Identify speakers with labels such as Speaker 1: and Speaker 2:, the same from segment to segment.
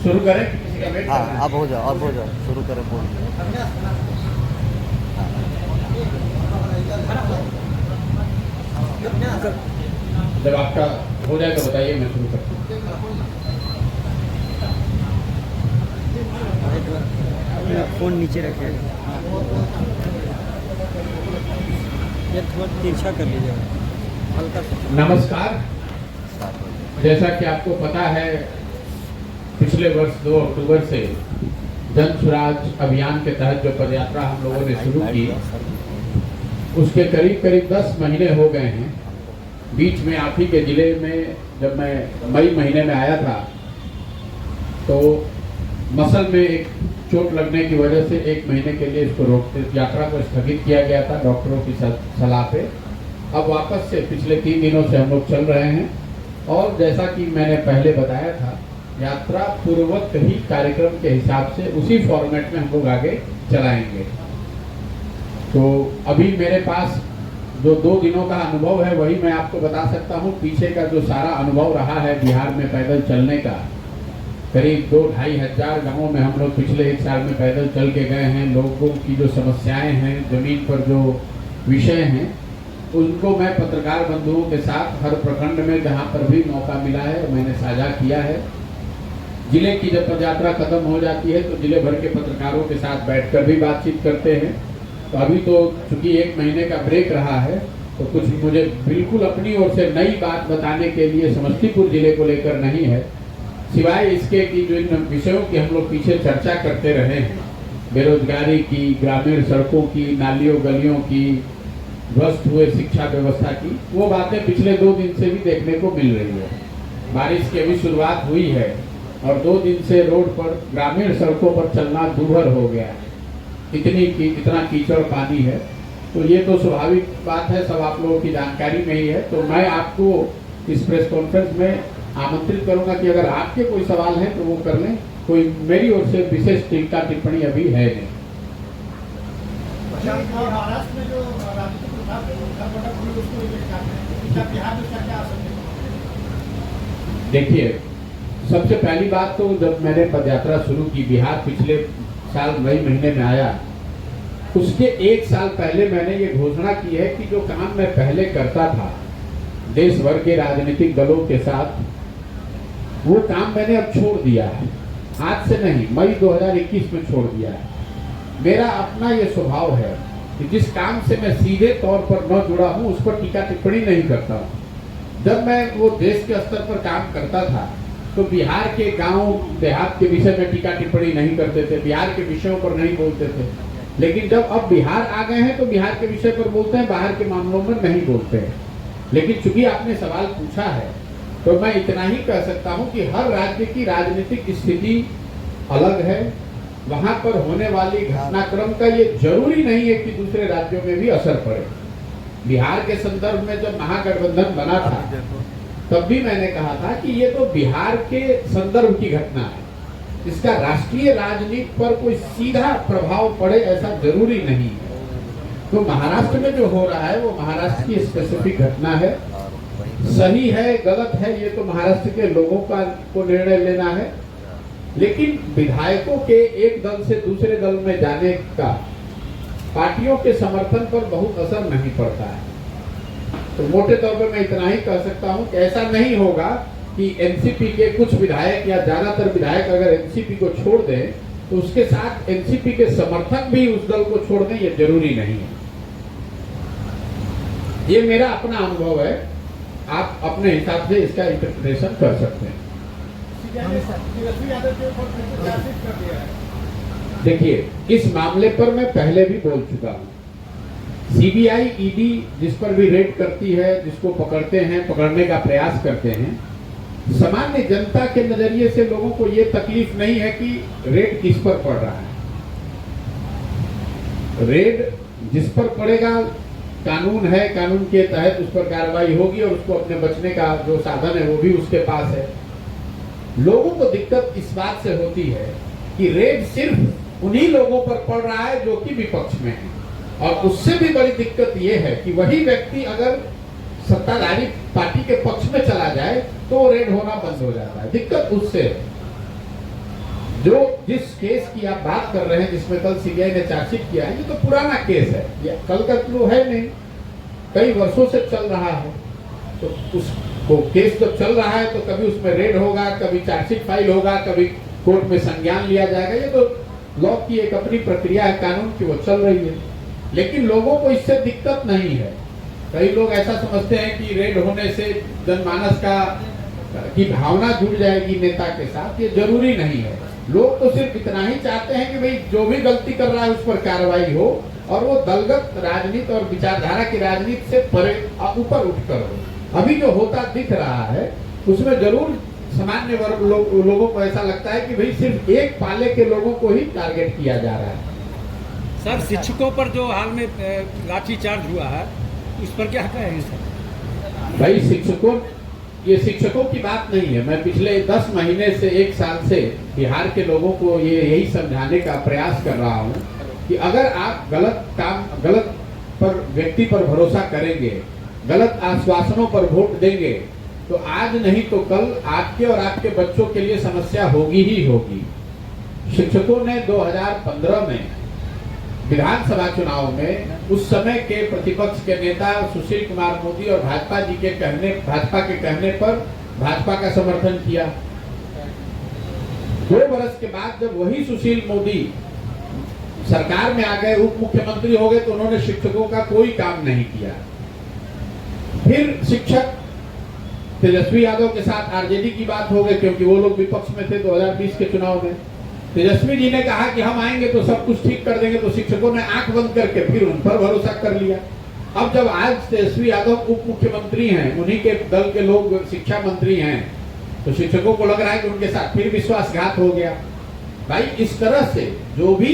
Speaker 1: शुरू करें कि किसी का वेट
Speaker 2: हाँ
Speaker 1: करना है?
Speaker 2: अब हो जाओ, अब हो जाओ, शुरू करें बोल।
Speaker 1: जब आपका हो जाए तो बताइए, मैं शुरू करता हूँ।
Speaker 3: अपना फ़ोन नीचे रखे, ये थोड़ा तिरछा कर लीजिए हल्का सा।
Speaker 1: नमस्कार। जैसा कि आपको पता है, पिछले वर्ष 2 अक्टूबर से जन स्वराज अभियान के तहत जो पदयात्रा हम लोगों ने शुरू की, उसके करीब करीब 10 महीने हो गए हैं। बीच में आप ही के ज़िले में जब मैं मई महीने में आया था तो मसल में एक चोट लगने की वजह से 1 महीने के लिए इसको रोकते, यात्रा को स्थगित किया गया था डॉक्टरों की सलाह पे। अब वापस से पिछले 3 दिनों से हम लोग चल रहे हैं और जैसा कि मैंने पहले बताया था, यात्रा पूर्ववत ही कार्यक्रम के हिसाब से उसी फॉर्मेट में हम लोग आगे चलाएंगे। तो अभी मेरे पास जो 2 दिनों का अनुभव है वही मैं आपको बता सकता हूँ। पीछे का जो सारा अनुभव रहा है बिहार में पैदल चलने का, करीब 2-2.5 हजार गाँवों में हम लोग पिछले 1 साल में पैदल चल के गए हैं। लोगों की जो समस्याएं हैं, जमीन पर जो विषय हैं, उनको मैं पत्रकार बंधुओं के साथ हर प्रखंड में जहाँ पर भी मौका मिला है मैंने साझा किया है। जिले की जब पदयात्रा खत्म हो जाती है तो जिले भर के पत्रकारों के साथ बैठकर भी बातचीत करते हैं। तो अभी तो चूंकि 1 महीने का ब्रेक रहा है तो कुछ मुझे बिल्कुल अपनी ओर से नई बात बताने के लिए समस्तीपुर जिले को लेकर नहीं है, सिवाय इसके कि जो इन विषयों की हम लोग पीछे चर्चा करते रहे हैं, बेरोजगारी की, ग्रामीण सड़कों की, नालियों गलियों की, ध्वस्त हुए शिक्षा व्यवस्था की, वो बातें पिछले 2 दिन से भी देखने को मिल रही है। बारिश की अभी शुरुआत हुई है और 2 दिन से रोड पर, ग्रामीण सड़कों पर चलना दूभर हो गया है। इतना कीचड़ पानी है। तो ये तो स्वाभाविक बात है, सब आप लोगों की जानकारी में ही है। तो मैं आपको इस प्रेस कॉन्फ्रेंस में आमंत्रित करूंगा कि अगर आपके कोई सवाल हैं तो वो कर लें। कोई मेरी ओर से विशेष टीका टिप्पणी अभी है नहीं।
Speaker 4: महाराष्ट्र में जो राजनीतिक प्रभाव बिहार में क्या असर है?
Speaker 1: देखिए, सबसे पहली बात तो जब मैंने पदयात्रा शुरू की, बिहार पिछले साल मई महीने में आया, उसके 1 साल पहले मैंने ये घोषणा की है कि जो काम मैं पहले करता था देश भर के राजनीतिक दलों के साथ, वो काम मैंने अब छोड़ दिया है। आज से नहीं, मई 2021 में छोड़ दिया है। मेरा अपना ये स्वभाव है कि जिस काम से मैं सीधे तौर पर न जुड़ा हूँ उस पर टीका टिप्पणी नहीं करता हूँ। जब मैं वो देश के स्तर पर काम करता था तो बिहार के गांव देहात के विषय में टीका टिप्पणी नहीं करते थे, बिहार के विषयों पर नहीं बोलते थे। लेकिन जब अब बिहार आ गए हैं तो बिहार के विषय पर बोलते हैं, बाहर के मामलों में नहीं बोलते हैं। लेकिन चूंकि आपने सवाल पूछा है तो मैं इतना ही कह सकता हूं कि हर राज्य की राजनीतिक स्थिति अलग है। वहां पर होने वाली घटनाक्रम का ये जरूरी नहीं है कि दूसरे राज्यों में भी असर पड़े। बिहार के संदर्भ में जब महागठबंधन बना था तब भी मैंने कहा था कि ये तो बिहार के संदर्भ की घटना है, इसका राष्ट्रीय राजनीति पर कोई सीधा प्रभाव पड़े ऐसा जरूरी नहीं है। तो महाराष्ट्र में जो हो रहा है वो महाराष्ट्र की स्पेसिफिक घटना है। सही है गलत है ये तो महाराष्ट्र के लोगों का को निर्णय लेना है, लेकिन विधायकों के एक दल से दूसरे दल में जाने का पार्टियों के समर्थन पर बहुत असर नहीं पड़ता है। तो मोटे तौर पर मैं इतना ही कह सकता हूं कि ऐसा नहीं होगा कि एनसीपी के कुछ विधायक या ज्यादातर विधायक अगर एनसीपी को छोड़ दें तो उसके साथ एनसीपी के समर्थक भी उस दल को छोड़ दें, ये जरूरी नहीं है। ये मेरा अपना अनुभव है, आप अपने हिसाब से इसका इंटरप्रिटेशन कर सकते हैं। देखिए, इस मामले पर मैं पहले भी बोल चुका हूं। सीबीआई ईडी जिस पर भी रेड करती है, जिसको पकड़ते हैं, पकड़ने का प्रयास करते हैं, सामान्य जनता के नजरिए से लोगों को ये तकलीफ नहीं है कि रेड किस पर पड़ रहा है। रेड जिस पर पड़ेगा, कानून है, कानून के तहत उस पर कार्रवाई होगी और उसको अपने बचने का जो साधन है वो भी उसके पास है। लोगों को दिक्कत इस बात से होती है कि रेड सिर्फ उन्हीं लोगों पर पड़ रहा है जो कि विपक्ष में है, और उससे भी बड़ी दिक्कत ये है कि वही व्यक्ति अगर सत्ताधारी पार्टी के पक्ष में चला जाए तो रेड होना बंद हो जाता है। दिक्कत उससे है। जो जिस केस की आप बात कर रहे हैं, जिसमें कल सीबीआई ने चार्जशीट किया है, ये तो पुराना केस है, ये कल का तो है नहीं, कई वर्षों से चल रहा है। तो उसको केस जब चल रहा है तो कभी उसमें रेड होगा, कभी चार्जशीट फाइल होगा, कभी कोर्ट में संज्ञान लिया जाएगा। ये तो लॉ की एक अपनी प्रक्रिया है, कानून की, वो चल रही है। लेकिन लोगों को इससे दिक्कत नहीं है। कई लोग ऐसा समझते हैं कि रेड होने से जनमानस की भावना जुड़ जाएगी नेता के साथ। ये जरूरी नहीं है। लोग तो सिर्फ इतना ही चाहते हैं कि भाई जो भी गलती कर रहा है उस पर कार्रवाई हो, और वो दलगत राजनीति और विचारधारा की राजनीति से परे ऊपर उठकर हो। अभी जो होता दिख रहा है उसमें जरूर सामान्य वर्ग लोगों को ऐसा लगता है कि भाई सिर्फ एक पाले के लोगों को ही टारगेट किया जा रहा है।
Speaker 3: सर, शिक्षकों पर जो हाल में लाठीचार्ज हुआ है, उस पर क्या कहेंगे सर?
Speaker 1: भाई ये शिक्षकों की बात नहीं है। मैं पिछले 10 महीने से 1 साल से बिहार के लोगों को यही समझाने का प्रयास कर रहा हूँ कि अगर आप गलत व्यक्ति पर भरोसा करेंगे, गलत आश्वासनों पर वोट देंगे, तो आज नहीं तो कल आपके और आपके बच्चों के लिए समस्या होगी ही होगी। शिक्षकों ने 2015 में विधानसभा चुनाव में उस समय के प्रतिपक्ष के नेता सुशील कुमार मोदी और भाजपा के कहने पर भाजपा का समर्थन किया। 2 वर्ष के बाद जब वही सुशील मोदी सरकार में आ गए, उप मुख्यमंत्री हो गए, तो उन्होंने शिक्षकों का कोई काम नहीं किया। फिर शिक्षक तेजस्वी यादव के साथ आरजेडी की बात हो गई, क्योंकि वो लोग विपक्ष में थे 2020 के चुनाव में। तेजस्वी जी ने कहा कि हम आएंगे तो सब कुछ ठीक कर देंगे, तो शिक्षकों ने आंख बंद करके फिर उन पर भरोसा कर लिया। अब जब आज तेजस्वी यादव उप मुख्यमंत्री हैं, उन्हीं के दल के लोग शिक्षा मंत्री हैं, तो शिक्षकों को लग रहा है कि उनके साथ फिर विश्वासघात हो गया। भाई इस तरह से जो भी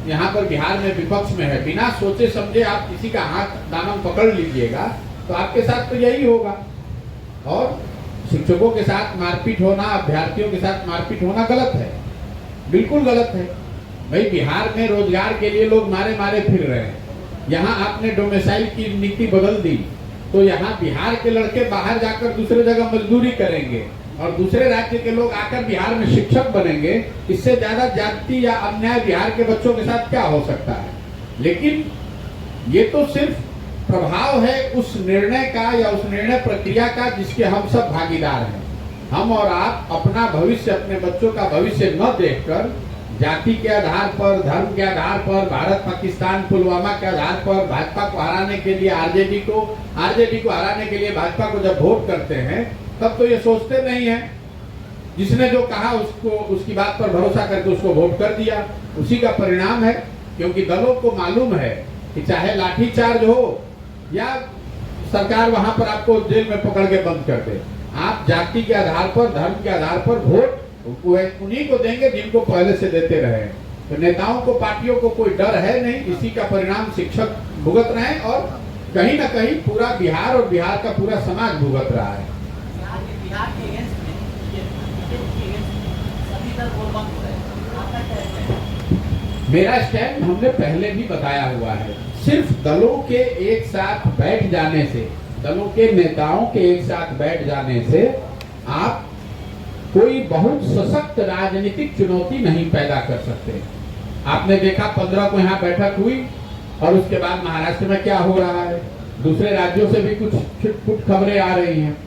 Speaker 1: यहाँ पर बिहार में विपक्ष में है, बिना सोचे समझे आप किसी का हाथ दामन पकड़ लीजिएगा तो आपके साथ तो यही होगा। और शिक्षकों के साथ मारपीट होना, अभ्यर्थियों के साथ मारपीट होना गलत है, बिल्कुल गलत है। भाई बिहार में रोजगार के लिए लोग मारे मारे फिर रहे हैं। यहाँ आपने डोमिसाइल की नीति बदल दी, तो यहाँ बिहार के लड़के बाहर जाकर दूसरे जगह मजदूरी करेंगे और दूसरे राज्य के लोग आकर बिहार में शिक्षक बनेंगे। इससे ज्यादा जाति या अन्याय बिहार के बच्चों के साथ क्या हो सकता है? लेकिन ये तो सिर्फ प्रभाव है उस निर्णय का या उस निर्णय प्रक्रिया का जिसके हम सब भागीदार हैं। हम और आप अपना भविष्य, अपने बच्चों का भविष्य न देखकर जाति के आधार पर, धर्म के आधार पर, भारत पाकिस्तान पुलवामा के आधार पर भाजपा को हराने के लिए आरजेडी को हराने के लिए भाजपा को जब वोट करते हैं, तब तो ये सोचते नहीं है। जिसने जो कहा उसकी बात पर भरोसा करके उसको वोट कर दिया, उसी का परिणाम है। क्योंकि दलों को मालूम है कि चाहे लाठीचार्ज हो या सरकार वहां पर आपको जेल में पकड़ के बंद कर दे, आप जाति के आधार पर, धर्म के आधार पर वोट उन्हीं को देंगे जिनको पहले से देते रहे। तो नेताओं को, पार्टियों को कोई डर है नहीं। इसी का परिणाम शिक्षक भुगत रहे हैं और कहीं ना कहीं पूरा बिहार और बिहार का पूरा समाज भुगत रहा है।
Speaker 4: बिहार के अगेंस्ट सभी दल वोट बंद हो रहे हैं, आपका क्या है?
Speaker 1: मेरा स्टैंड हमने पहले भी बताया हुआ है। सिर्फ दलों के एक साथ बैठ जाने से, दलों के नेताओं के एक साथ बैठ जाने से आप कोई बहुत सशक्त राजनीतिक चुनौती नहीं पैदा कर सकते। आपने देखा 15 को यहाँ बैठक हुई और उसके बाद महाराष्ट्र में क्या हो रहा है, दूसरे राज्यों से भी कुछ छुटपुट खबरें आ रही हैं।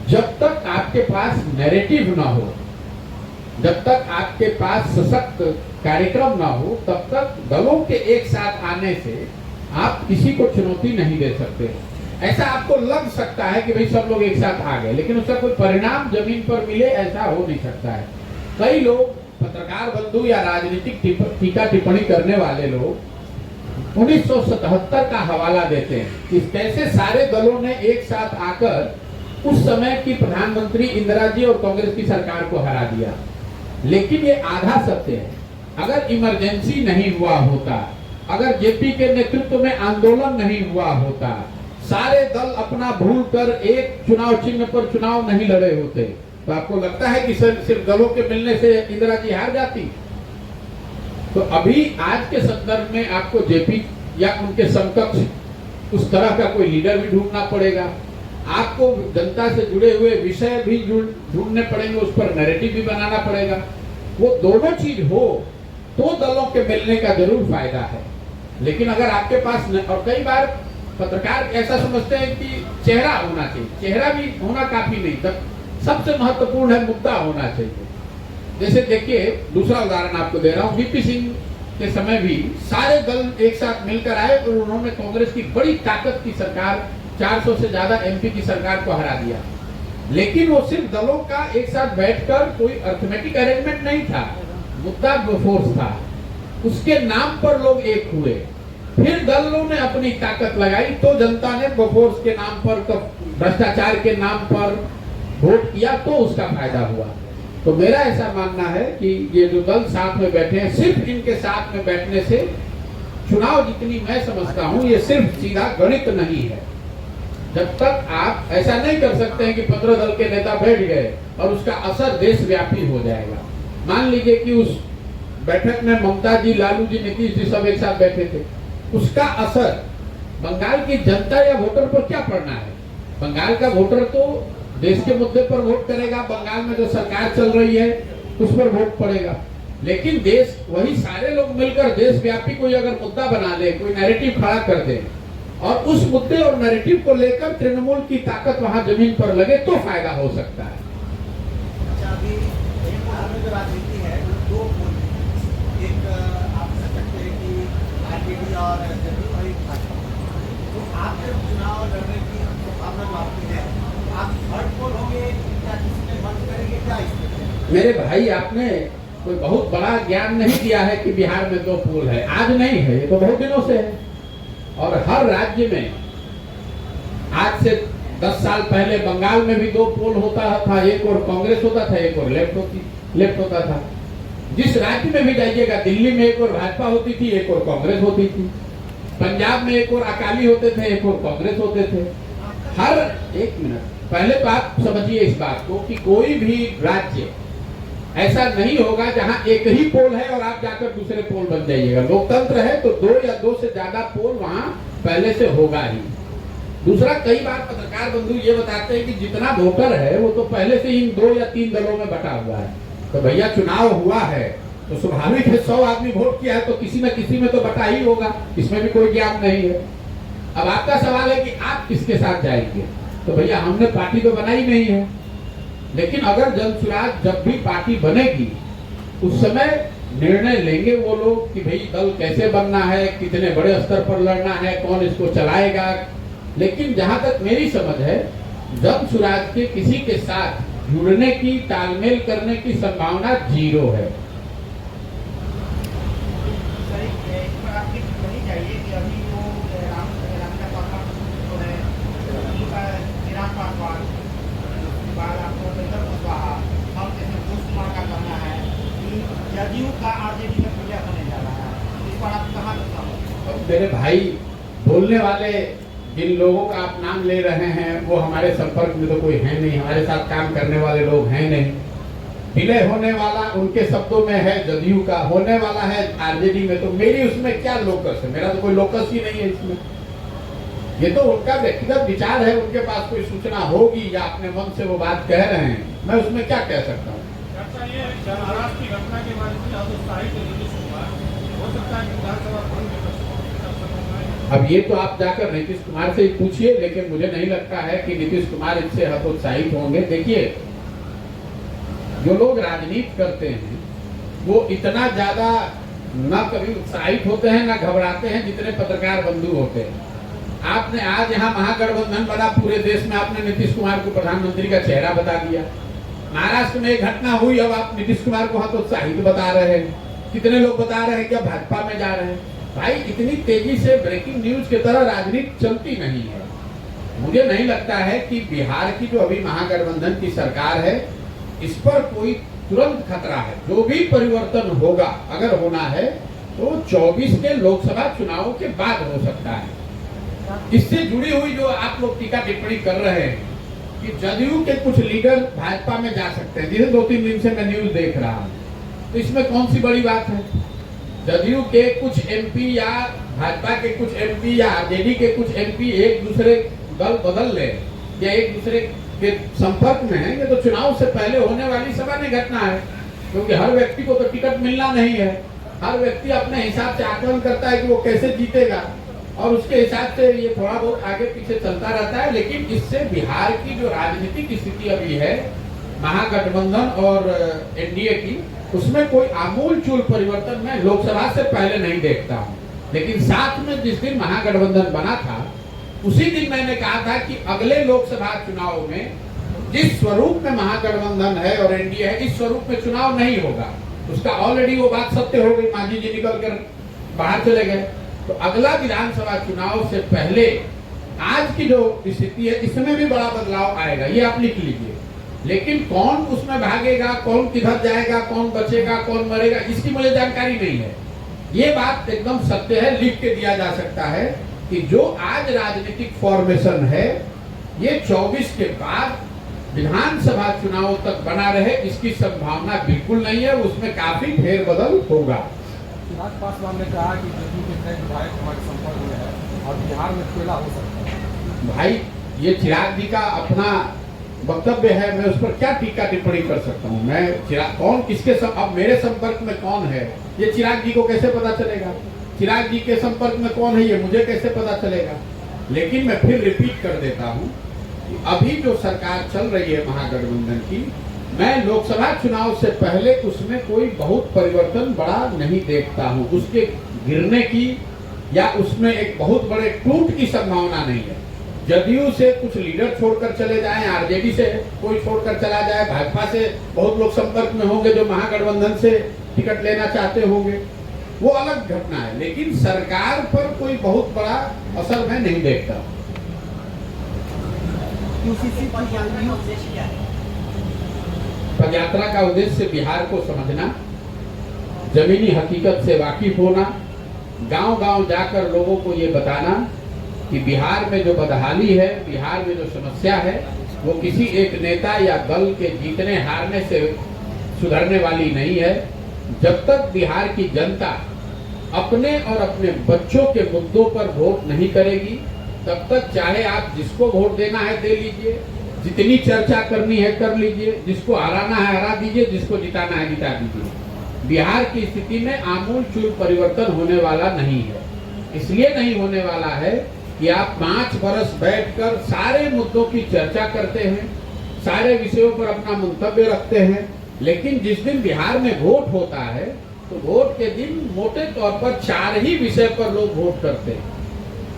Speaker 1: जब तक आपके पास नैरेटिव ना हो, जब तक आपके पास सशक्त कार्यक्रम ना हो, तब तक दलों के एक साथ आने से आप किसी को चुनौती नहीं दे सकते। ऐसा आपको लग सकता है कि भाई सब लोग एक साथ आ गए, लेकिन उसका कोई परिणाम जमीन पर मिले ऐसा हो नहीं सकता है। कई लोग, पत्रकार बंधु या राजनीतिक टीका टिप्पणी करने वाले लोग 1977 का हवाला देते हैं कि कैसे सारे दलों ने एक साथ आकर उस समय की प्रधानमंत्री इंदिरा जी और कांग्रेस की सरकार को हरा दिया। लेकिन ये आधा सत्य है। अगर इमरजेंसी नहीं हुआ होता, अगर जेपी के नेतृत्व में आंदोलन नहीं हुआ होता, सारे दल अपना भूल कर एक चुनाव चिन्ह पर चुनाव नहीं लड़े होते, तो आपको लगता है कि सिर्फ दलों के मिलने से इंदिरा जी हार जाती? तो अभी आज के संदर्भ में आपको जेपी या उनके समकक्ष उस तरह का कोई लीडर भी ढूंढना पड़ेगा। आपको जनता से जुड़े हुए विषय भी ढूंढने पड़ेंगे, उस पर नैरेटिव भी बनाना पड़ेगा। वो दोनों चीज हो तो दलों के मिलने का जरूर फायदा है। लेकिन अगर आपके पास और कई बार पत्रकार ऐसा समझते हैं कि चेहरा होना चाहिए, चेहरा भी होना काफी नहीं, तब सबसे महत्वपूर्ण है मुद्दा होना चाहिए। जैसे देखिए, दूसरा उदाहरण आपको दे रहा हूँ, वीपी सिंह के समय भी सारे दल एक साथ मिलकर आए और उन्होंने कांग्रेस की बड़ी ताकत की सरकार, 400 से ज्यादा एमपी की सरकार को हरा दिया। लेकिन वो सिर्फ दलों का एक साथ बैठकर कोई अर्थमेटिक अरेंजमेंट नहीं था, मुद्दा बोफोर्स था, उसके नाम पर लोग एक हुए। फिर दलों ने अपनी ताकत लगाई तो जनता ने बोफोर्स के नाम पर, तो भ्रष्टाचार के नाम पर वोट किया, तो उसका फायदा हुआ। तो मेरा ऐसा मानना है कि ये जो दल साथ में बैठे हैं, सिर्फ इनके साथ में बैठने से चुनाव, जितनी मैं समझता हूँ, ये सिर्फ सीधा गणित नहीं है। जब तक आप ऐसा नहीं कर सकते हैं कि 15 दल के नेता बैठ गए और उसका असर देशव्यापी हो जाएगा। मान लीजिए कि उस बैठक में ममता जी, लालू जी, नीतीश जी सब एक साथ बैठे थे, उसका असर बंगाल की जनता या वोटर पर क्या पड़ना है? बंगाल का वोटर तो देश के मुद्दे पर वोट करेगा, बंगाल में जो सरकार चल रही है उस पर वोट पड़ेगा। लेकिन देश, वही सारे लोग मिलकर देशव्यापी कोई अगर मुद्दा बना ले, कोई नैरेटिव खड़ा कर दे और उस मुद्दे और नैरेटिव को लेकर तृणमूल की ताकत वहां जमीन पर लगे, तो फायदा हो सकता है।
Speaker 4: अच्छा, अभी जो राजनीति है दो पोल, एक आप कह सकते हैं कि आरजेडी और जदयू और एक भाजपा। तो आप जब चुनाव लड़ने की संभावना जो आपकी है, आप थर्ड पोल होंगे या किसी में बंद करेंगे, क्या इसमें?
Speaker 1: मेरे भाई, आपने कोई बहुत बड़ा ज्ञान नहीं दिया है कि बिहार में 2 पोल है। आज नहीं है, ये तो बहुत दिनों से है। और हर राज्य में, आज से 10 साल पहले बंगाल में भी 2 पोल होता था, एक और कांग्रेस होता था, एक और लेफ्ट होता था। जिस राज्य में भी जाइएगा, दिल्ली में एक और भाजपा होती थी, एक और कांग्रेस होती थी। पंजाब में एक और अकाली होते थे, एक और कांग्रेस होते थे। हर एक मिनट पहले तो आप समझिए इस बात को कि कोई भी राज्य ऐसा नहीं होगा जहां एक ही पोल है और आप जाकर दूसरे पोल बन जाइएगा। लोकतंत्र है तो 2 या 2 से ज्यादा पोल वहां पहले से होगा ही। दूसरा, कई बार पत्रकार बंधु ये बताते हैं कि जितना वोटर है वो तो पहले से ही 2 या 3 दलों में बटा हुआ है। तो भैया, चुनाव हुआ है तो स्वाभाविक है 100 आदमी वोट किया है तो किसी न किसी में तो बटा ही होगा, इसमें भी कोई ज्ञान नहीं है। अब आपका सवाल है कि आप किसके साथ जाएंगे, तो भैया हमने पार्टी तो बनाई नहीं है। लेकिन अगर जनसुराज जब भी पार्टी बनेगी, उस समय निर्णय लेंगे वो लोग कि भाई दल कैसे बनना है, कितने बड़े स्तर पर लड़ना है, कौन इसको चलाएगा। लेकिन जहां तक मेरी समझ है, जनसुराज के किसी के साथ जुड़ने की, तालमेल करने की संभावना 0 है।
Speaker 4: जदयू का आरजेडी में विलय होने जा रहा है, इस पर आप कहाँ बताओ?
Speaker 1: मेरे भाई, बोलने वाले जिन लोगों का आप नाम ले रहे हैं वो हमारे संपर्क में तो कोई है नहीं, हमारे साथ काम करने वाले लोग हैं नहीं। विलय होने वाला उनके शब्दों में है जदयू का, होने वाला है आरजेडी में। तो मेरी उसमें क्या लोकस है? मेरा तो कोई लोकस ही नहीं है इसमें। ये तो उनका व्यक्तिगत विचार है, उनके पास कोई सूचना होगी या अपने मन से वो बात कह रहे हैं, मैं उसमें क्या कह सकता हूँ।
Speaker 3: महाराष्ट्र की घटना के बाद हो सकता है कि विधानसभा भंग।
Speaker 1: अब ये तो आप जाकर नीतीश कुमार से ही पूछिए, लेकिन मुझे नहीं लगता है कि नीतीश कुमार इससे हतोत्साहित होंगे। देखिए, जो लोग राजनीति करते हैं वो इतना ज्यादा न कभी उत्साहित होते हैं न घबराते हैं जितने पत्रकार बंधु होते हैं। आपने आज यहाँ महागठबंधन बना, पूरे देश में आपने नीतीश कुमार को प्रधानमंत्री का चेहरा बता दिया। महाराष्ट्र में एक घटना हुई, अब आप नीतीश कुमार को हतोत्साहित बता रहे हैं। कितने लोग बता रहे हैं कि अब भाजपा में जा रहे हैं। भाई, इतनी तेजी से ब्रेकिंग न्यूज की तरह राजनीति चलती नहीं है। मुझे नहीं लगता है कि बिहार की जो अभी महागठबंधन की सरकार है, इस पर कोई तुरंत खतरा है। जो भी परिवर्तन होगा, अगर होना है तो 24 के लोकसभा चुनावों के बाद हो सकता है। इससे जुड़ी हुई जो आप लोग टीका टिप्पणी कर रहे हैं कि जदयू के कुछ लीडर भाजपा में जा सकते हैं, जिसे 2-3 दिन से मैं न्यूज देख रहा हूँ, तो इसमें कौन सी बड़ी बात है? जदयू के कुछ एमपी या भाजपा के कुछ एमपी या आरजेडी के कुछ एमपी एक दूसरे दल बदल ले, या एक दूसरे के संपर्क में हैं, ये तो चुनाव से पहले होने वाली सामान्य घटना है, क्योंकि हर व्यक्ति को तो टिकट मिलना नहीं है। हर व्यक्ति अपने हिसाब से आकलन करता है कि वो कैसे जीतेगा और उसके हिसाब से ये थोड़ा बहुत आगे पीछे चलता रहता है। लेकिन इससे बिहार की जो राजनीतिक स्थिति अभी है महागठबंधन और एनडीए की, उसमें कोई आमूल चूल परिवर्तन मैं लोकसभा से पहले नहीं देखता हूँ। लेकिन साथ में जिस दिन महागठबंधन बना था उसी दिन मैंने कहा था कि अगले लोकसभा चुनाव में जिस स्वरूप में महागठबंधन है और एनडीए है, इस स्वरूप में चुनाव नहीं होगा। उसका ऑलरेडी वो बात सत्य हो गई, मांझी जी निकल कर बाहर चले गए। तो अगला विधानसभा चुनाव से पहले आज की जो स्थिति है इसमें भी बड़ा बदलाव आएगा, ये आप लिख लीजिए। लेकिन कौन उसमें भागेगा, कौन किधर जाएगा, कौन बचेगा, कौन मरेगा, इसकी मुझे जानकारी नहीं है। ये बात एकदम सत्य है, लिख के दिया जा सकता है कि जो आज राजनीतिक फॉर्मेशन है ये 24 के बाद विधानसभा चुनाव तक बना रहे, इसकी संभावना बिल्कुल नहीं है। उसमें काफी फेरबदल होगा।
Speaker 5: चिराग पासवान ने कहा कि जदयू के कई विधायक हमारे संपर्क में है और बिहार में खेला हो सकता है।
Speaker 1: भाई ये चिराग जी का अपना वक्तव्य है, मैं उस पर क्या टीका टिप्पणी कर सकता हूँ। मैं चिराग कौन किसके अब मेरे संपर्क में कौन है ये चिराग जी को कैसे पता चलेगा? चिराग जी के संपर्क में कौन है ये मुझे कैसे पता चलेगा? लेकिन मैं फिर रिपीट कर देता हूँ कि अभी जो सरकार चल रही है महागठबंधन की, मैं लोकसभा चुनाव से पहले उसमें कोई बहुत परिवर्तन बड़ा नहीं देखता हूँ। उसके गिरने की या उसमें एक बहुत बड़े टूट की संभावना नहीं है। जदयू से कुछ लीडर छोड़कर चले जाएं, आरजेडी से कोई छोड़कर चला जाए, भाजपा से बहुत लोग संपर्क में होंगे जो महागठबंधन से टिकट लेना चाहते होंगे, वो अलग घटना है। लेकिन सरकार पर कोई बहुत बड़ा असर मैं नहीं देखता। पदयात्रा का उद्देश्य बिहार को समझना, जमीनी हकीकत से वाकिफ होना, गांव-गांव जाकर लोगों को ये बताना कि बिहार में जो बदहाली है, बिहार में जो समस्या है, वो किसी एक नेता या दल के जीतने हारने से सुधरने वाली नहीं है। जब तक बिहार की जनता अपने और अपने बच्चों के मुद्दों पर वोट नहीं करेगी, तब तक चाहे आप जिसको वोट देना है दे लीजिए, जितनी चर्चा करनी है कर लीजिए, जिसको हराना है हरा दीजिए, जिसको जिताना है जिता दीजिए। बिहार की स्थिति में आमूल चूल परिवर्तन होने वाला नहीं है। इसलिए नहीं होने वाला है कि आप 5 वर्ष बैठकर सारे मुद्दों की चर्चा करते हैं, सारे विषयों पर अपना मंतव्य रखते हैं, लेकिन जिस दिन बिहार में वोट होता है तो वोट के दिन मोटे तौर पर 4 ही विषय पर लोग वोट करते हैं।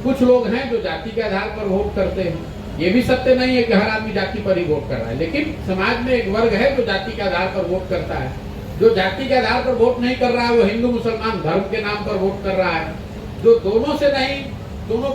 Speaker 1: कुछ लोग हैं जो जाति के आधार पर वोट करते हैं, ये भी सत्य नहीं है कि हर आदमी जाति पर ही वोट कर रहा है, लेकिन समाज में एक वर्ग है जो जाति के आधार पर वोट करता है। जो जाति के आधार पर वोट नहीं कर रहा है वो हिंदू मुसलमान धर्म के नाम पर वोट कर रहा है। जो दोनों से नहीं, दोनों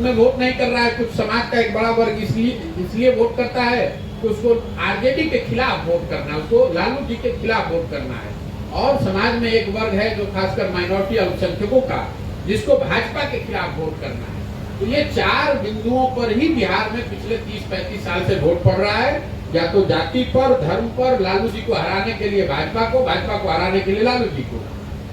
Speaker 1: में वोट नहीं कर रहा है, कुछ समाज का एक बड़ा वर्ग इसलिए वोट करता है कि उसको आरजेडी के खिलाफ वोट करना है, उसको लालू जी के खिलाफ वोट करना है। और समाज में एक वर्ग है जो खासकर माइनॉरिटी अल्पसंख्यकों का, जिसको भाजपा के खिलाफ वोट करना है। तो ये 4 बिंदुओं पर ही बिहार में पिछले 30-35 साल से वोट पड़ रहा है, या तो जाति पर, धर्म पर, लालू जी को हराने के लिए भाजपा को हराने के लिए लालू जी को।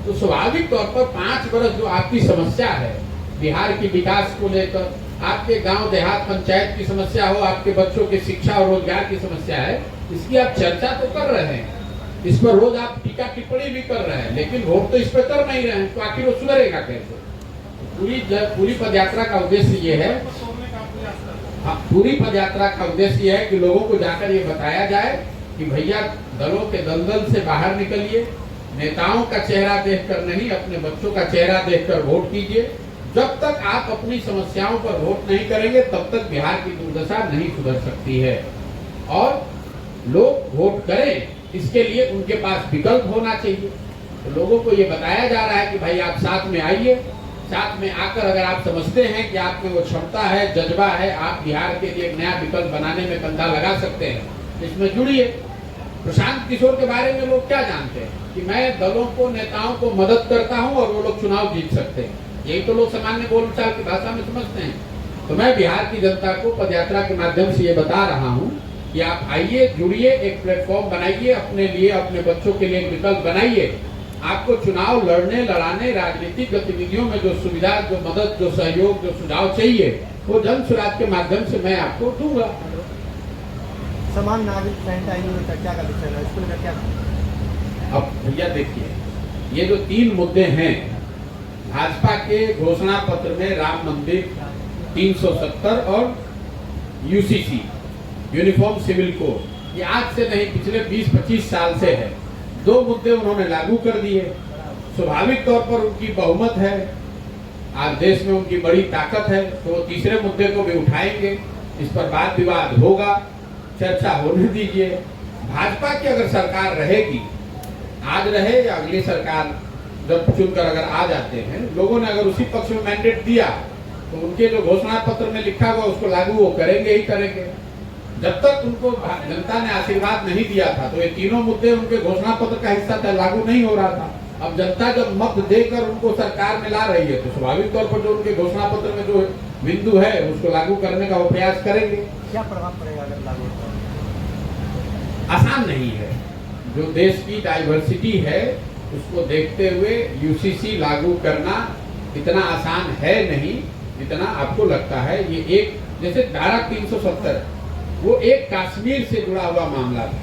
Speaker 1: तो स्वाभाविक तौर पर 5 वर्ष जो आपकी समस्या है बिहार की विकास को लेकर, आपके गांव देहात पंचायत की समस्या हो, आपके बच्चों की शिक्षा और रोजगार की समस्या है, इसकी आप चर्चा तो कर रहे हैं, इस पर रोज आप टीका टिप्पणी भी कर रहे हैं, लेकिन वोट तो इस पर कर नहीं रहे हैं, तो आखिर वो सुधरेगा कैसे? पूरी पदयात्रा का उद्देश्य ये है, पूरी पदयात्रा का उद्देश्य ये है कि लोगों को जाकर ये बताया जाए कि भैया दलों के दलदल से बाहर निकलिए, नेताओं का चेहरा देखकर नहीं, अपने बच्चों का चेहरा देखकर वोट कीजिए। जब तक आप अपनी समस्याओं पर वोट नहीं करेंगे तब तक बिहार की दुर्दशा नहीं सुधर सकती है। और लोग वोट करें, इसके लिए उनके पास विकल्प होना चाहिए। तो लोगों को ये बताया जा रहा है कि भाई आप साथ में आइए, साथ में आकर अगर आप समझते हैं कि आप में वो क्षमता है, जज्बा है, आप बिहार के लिए एक नया विकल्प बनाने में कंधा लगा सकते हैं, इसमें जुड़िए। प्रशांत किशोर के बारे में लोग क्या जानते हैं कि मैं दलों को, नेताओं को मदद करता हूं और वो लोग चुनाव जीत सकते हैं, यही तो लोग सामान्य बोलचाल की भाषा में समझते हैं। तो मैं बिहार की जनता को पदयात्रा के माध्यम से ये बता रहा हूँ कि आप आइए, जुड़िए, एक प्लेटफॉर्म बनाइए अपने लिए, अपने बच्चों के लिए एक विकल्प बनाइए। आपको चुनाव लड़ने, लड़ाने, राजनीतिक गतिविधियों में जो सुविधा, जो मदद, जो सहयोग, जो सुझाव चाहिए, वो जन स्वराज के माध्यम से मैं आपको दूंगा।
Speaker 4: समान नागरिक संहिता आयोग में चर्चा का विषय है, इसको लेकर क्या?
Speaker 1: अब भैया देखिए, ये जो 3 मुद्दे हैं भाजपा के घोषणा पत्र में, राम मंदिर, 370 और यूसीसी यूनिफॉर्म सिविल कोड, ये आज से नहीं पिछले 20-25 साल से है। 2 मुद्दे उन्होंने लागू कर दिए। स्वाभाविक तौर पर उनकी बहुमत है, आज देश में उनकी बड़ी ताकत है, तो वो तीसरे मुद्दे को भी उठाएंगे। इस पर वाद विवाद होगा, चर्चा होने दीजिए। भाजपा की अगर सरकार रहेगी, आज रहे या अगली सरकार जब चुनकर अगर आ जाते हैं, लोगों ने अगर उसी पक्ष में मैंडेट दिया तो उनके जो घोषणा पत्र में लिखा हुआ उसको लागू वो करेंगे ही करेंगे। जब तक उनको जनता ने आशीर्वाद नहीं दिया था तो ये तीनों मुद्दे उनके घोषणा पत्र का हिस्सा था, लागू नहीं हो रहा था। अब जनता जब मत देकर उनको सरकार में ला रही है तो स्वाभाविक तौर पर जो उनके घोषणा पत्र में जो बिंदु है उसको लागू करने का वो प्रयास करेंगे।
Speaker 4: क्या प्रभाव पड़ेगा अगर लागू होता है?
Speaker 1: आसान नहीं है। जो देश की डाइवर्सिटी है उसको देखते हुए यूसीसी लागू करना इतना आसान है नहीं जितना आपको लगता है। ये एक जैसे धारा 370 वो एक कश्मीर से जुड़ा हुआ मामला था,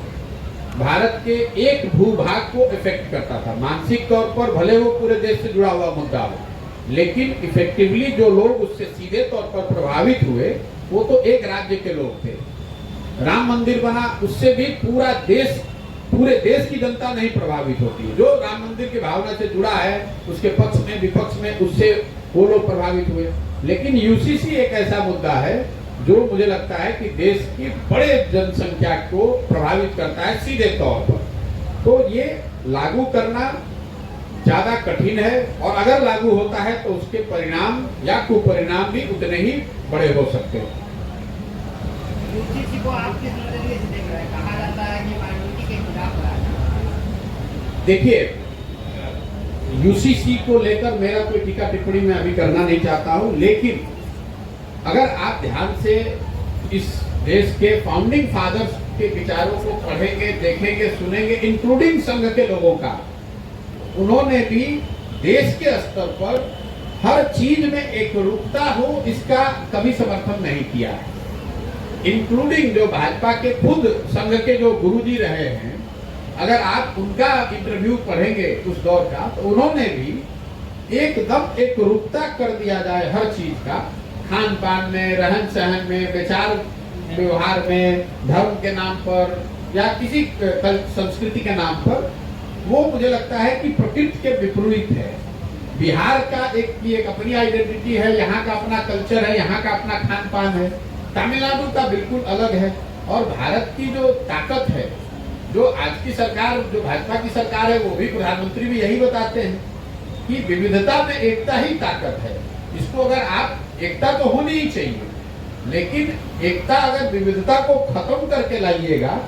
Speaker 1: भारत के एक भूभाग को इफेक्ट करता था। मानसिक तौर पर भले वो पूरे देश से जुड़ा हुआ मुद्दा हो, लेकिन इफेक्टिवली जो लोग उससे सीधे तौर पर प्रभावित हुए वो तो एक राज्य के लोग थे। राम मंदिर बना, उससे भी पूरे देश की जनता नहीं प्रभावित होती है। जो राम मंदिर की भावना से जुड़ा है उसके पक्ष में विपक्ष में उससे वो लोग प्रभावित हुए। लेकिन यूसीसी एक ऐसा मुद्दा है जो मुझे लगता है कि देश की बड़े जनसंख्या को प्रभावित करता है सीधे तौर पर। तो ये लागू करना ज्यादा कठिन है, और अगर लागू होता है तो उसके परिणाम या कुपरिणाम भी उतने ही बड़े हो सकते हैं।
Speaker 6: यूसीसी को आप किस नजरिए से देख रहे हैं? कहा जाता है कि माइनॉरिटी के खिलाफ है।
Speaker 1: देखिए, यूसीसी को लेकर मेरा कोई टीका टिप्पणी मैं अभी करना नहीं चाहता हूं, लेकिन अगर आप ध्यान से इस देश के फाउंडिंग फादर्स के विचारों को पढ़ेंगे, देखेंगे, सुनेंगे, इंक्लूडिंग संघ के लोगों का, उन्होंने भी देश के स्तर पर हर चीज में एकरूपता हो इसका कभी समर्थन नहीं किया है। इंक्लूडिंग जो भाजपा के खुद संघ के जो गुरुजी रहे हैं, अगर आप उनका इंटरव्यू पढ़ेंगे उस दौर का, तो उन्होंने भी एकदम एकरूपता कर दिया जाए हर चीज का, खान पान में, रहन सहन में, विचार व्यवहार में, धर्म के नाम पर या किसी संस्कृति के नाम पर, वो मुझे लगता है कि प्रकृति के विपरीत है। बिहार का एक अपनी आइडेंटिटी है, यहाँ का अपना कल्चर है, यहाँ का अपना खान पान है। तमिलनाडु का बिल्कुल अलग है। और भारत की जो ताकत है, जो आज की सरकार, जो भाजपा की सरकार है, वो भी प्रधानमंत्री भी यही बताते हैं कि विविधता में एकता ही ताकत है। इसको अगर आप, एकता तो होनी ही चाहिए, लेकिन एकता अगर विविधता को खत्म करके लाइएगा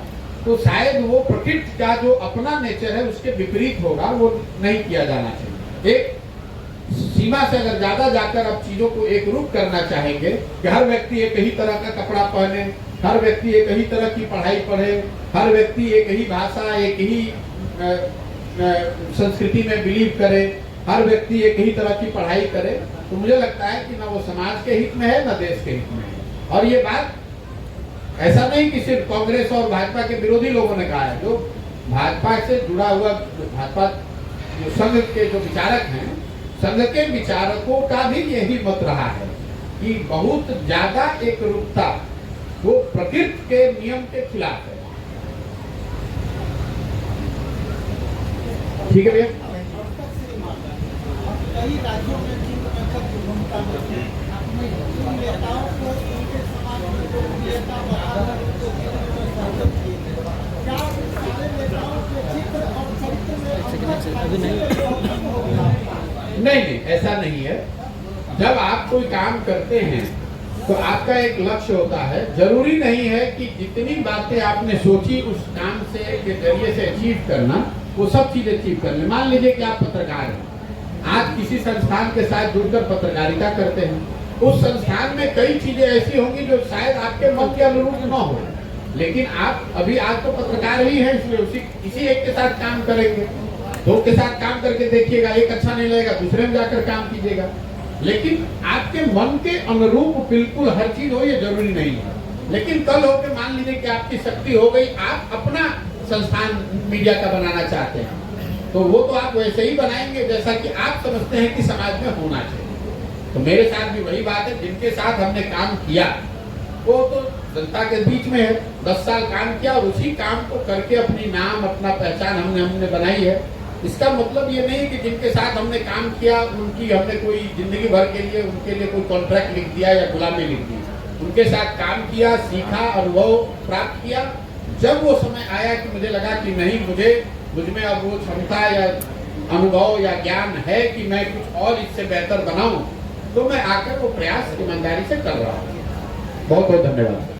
Speaker 1: तो शायद वो प्रकृति का जो अपना नेचर है उसके विपरीत होगा, वो नहीं किया जाना चाहिए। एक सीमा से अगर ज्यादा जाकर आप चीजों को एक रूप करना चाहेंगे कि हर व्यक्ति एक ही तरह का कपड़ा पहने, हर व्यक्ति एक ही तरह की पढ़ाई पढ़े, हर व्यक्ति एक ही भाषा, एक ही संस्कृति में बिलीव करे, हर व्यक्ति एक ही तरह की पढ़ाई करे, तो मुझे लगता है कि ना वो समाज के हित में है, ना देश के हित में है। और ये बात ऐसा नहीं कि सिर्फ कांग्रेस और भाजपा के विरोधी लोगों ने कहा है। जो भाजपा से जुड़ा हुआ, भाजपा जो संघ के जो विचारक हैं, संघ के विचारकों का भी यही मत रहा है कि बहुत ज्यादा एकरूपता वो प्रकृति के नियम के खिलाफ है। ठीक है भैया।
Speaker 4: कई राज्यों में भूमिका में नेताओं को उनके समाज में जो नेता बराबर क्या सारे नेताओं के चित्र और चरित्र में
Speaker 1: नहीं, ऐसा नहीं है। जब आप कोई काम करते हैं तो आपका एक लक्ष्य होता है। जरूरी नहीं है कि जितनी बातें आपने सोची उस काम से के जरिए से अचीव करना, वो सब चीज अचीव कर ले। मान लीजिए कि आप पत्रकार हैं, आज किसी संस्थान के साथ जुड़कर पत्रकारिता करते हैं, उस संस्थान में कई चीजें ऐसी होंगी जो शायद आपके मन के अनुरूप न हो, लेकिन आप अभी आज तो पत्रकार ही हैं, इसलिए किसी एक के साथ काम करेंगे, दो के साथ काम करके देखिएगा, एक अच्छा नहीं लगेगा, दूसरे में जाकर काम कीजिएगा। लेकिन आपके मन के अनुरूप बिल्कुल हर चीज हो ये जरूरी नहीं है। लेकिन कल होकर मान लीजिए कि आपकी शक्ति हो गई, आप अपना संस्थान मीडिया का बनाना चाहते हैं, तो वो तो आप वैसे ही बनाएंगे जैसा कि आप समझते हैं कि समाज में होना चाहिए। तो मेरे साथ भी वही बात है, जिनके साथ हमने काम किया वो तो जनता के बीच में है, 10 साल काम किया और उसी काम को करके अपनी नाम अपना पहचान हमने बनाई है। इसका मतलब ये नहीं कि जिनके साथ हमने काम किया उनकी हमने कोई जिंदगी भर के लिए उनके लिए कोई कॉन्ट्रैक्ट लिख दिया या गुलामी लिख दी। उनके साथ काम किया, सीखा, अनुभव प्राप्त किया। जब वो समय आया कि मुझे लगा कि नहीं, मुझ में अब वो क्षमता या अनुभव या ज्ञान है कि मैं कुछ और इससे बेहतर बनाऊं, तो मैं आकर वो प्रयास ईमानदारी से कर रहा हूँ। बहुत बहुत धन्यवाद।